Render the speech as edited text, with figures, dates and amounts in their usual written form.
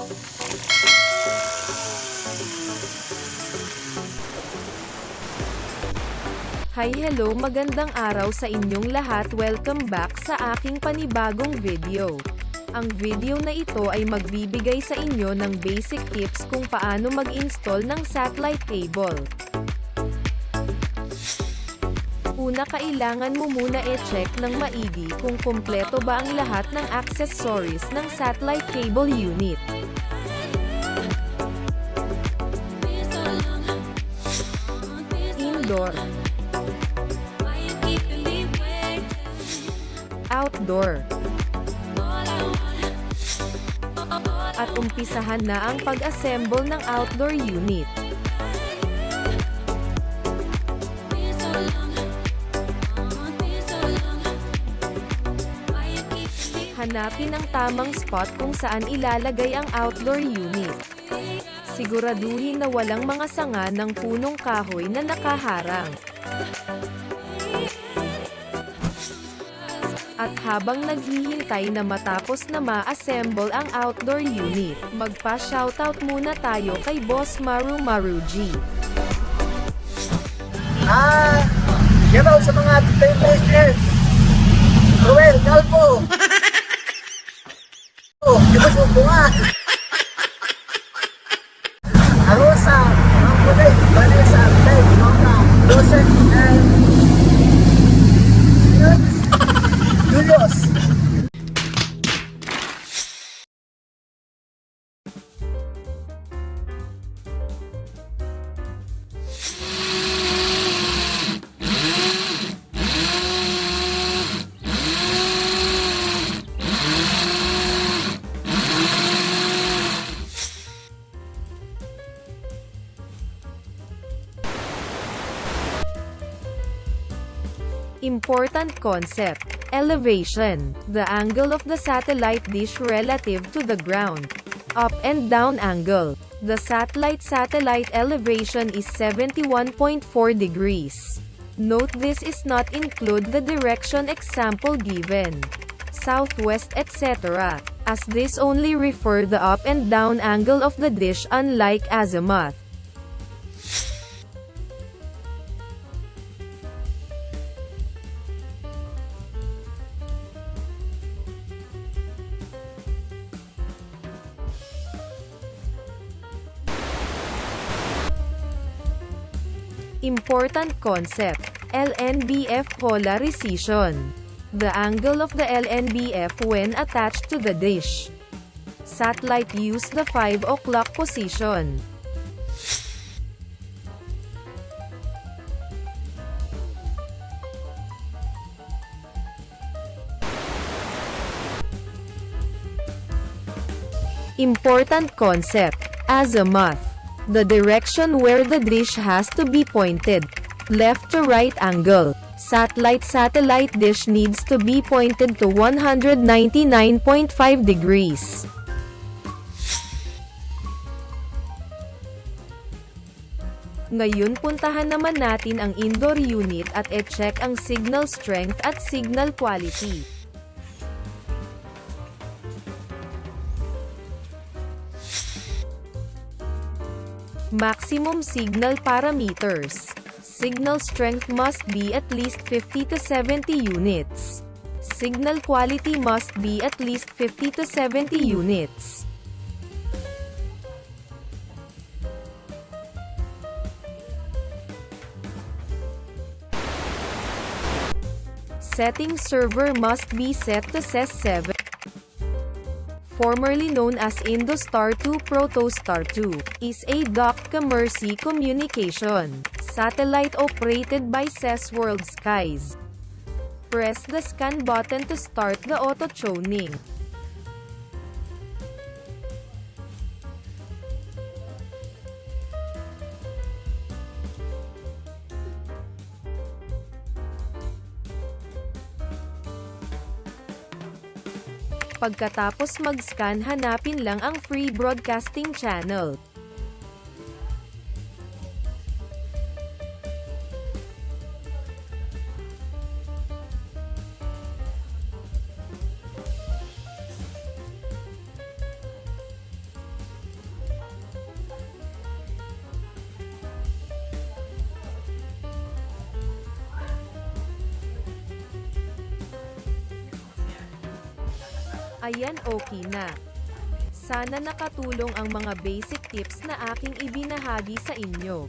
Hi, hello, magandang araw sa inyong lahat. Welcome back sa aking panibagong video. Ang video na ito ay magbibigay sa inyo ng basic tips kung paano mag-install ng satellite cable. Una, kailangan mo muna i-check ng maigi kung kumpleto ba ang lahat ng accessories ng satellite cable unit. Indoor, outdoor, at umpisahan na ang pag-assemble ng outdoor unit. Hanapin ang tamang spot kung saan ilalagay ang outdoor unit. Siguraduhin na walang mga sanga ng punong kahoy na nakaharang. At habang naghihintay na matapos na ma-assemble ang outdoor unit, magpa-shoutout muna tayo kay Boss Maru G. Hello sa mga listeners. Ruel, Calvo. Ito po bunga. Arosa, Mangkulit, Vanessa, Ted, Mona, Rosen, and Julius. Important concept: elevation, the angle of the satellite dish relative to the ground. Up and down angle. The satellite elevation is 71.4 degrees. Note this is not include the direction example given, southwest etc., as this only refer the up and down angle of the dish unlike azimuth. Important concept: LNBF polarization. The angle of the LNBF when attached to the dish. Satellite use the 5 o'clock position. Important concept: azimuth. The direction where the dish has to be pointed. Left to right angle. Satellite dish needs to be pointed to 199.5 degrees. Ngayon puntahan naman natin ang indoor unit at e-check ang signal strength at signal quality. Maximum signal parameters. Signal strength must be at least 50 to 70 units. Signal quality must be at least 50 to 70 units. Setting server must be set to SES7. Formerly known as Indostar 2 Protostar 2, is a docked Mercy communication satellite operated by SES World Skies. Press the scan button to start the auto-tuning. Pagkatapos mag-scan, hanapin lang ang free broadcasting channel. Ayan, okay na. Sana nakatulong ang mga basic tips na aking ibinahagi sa inyo.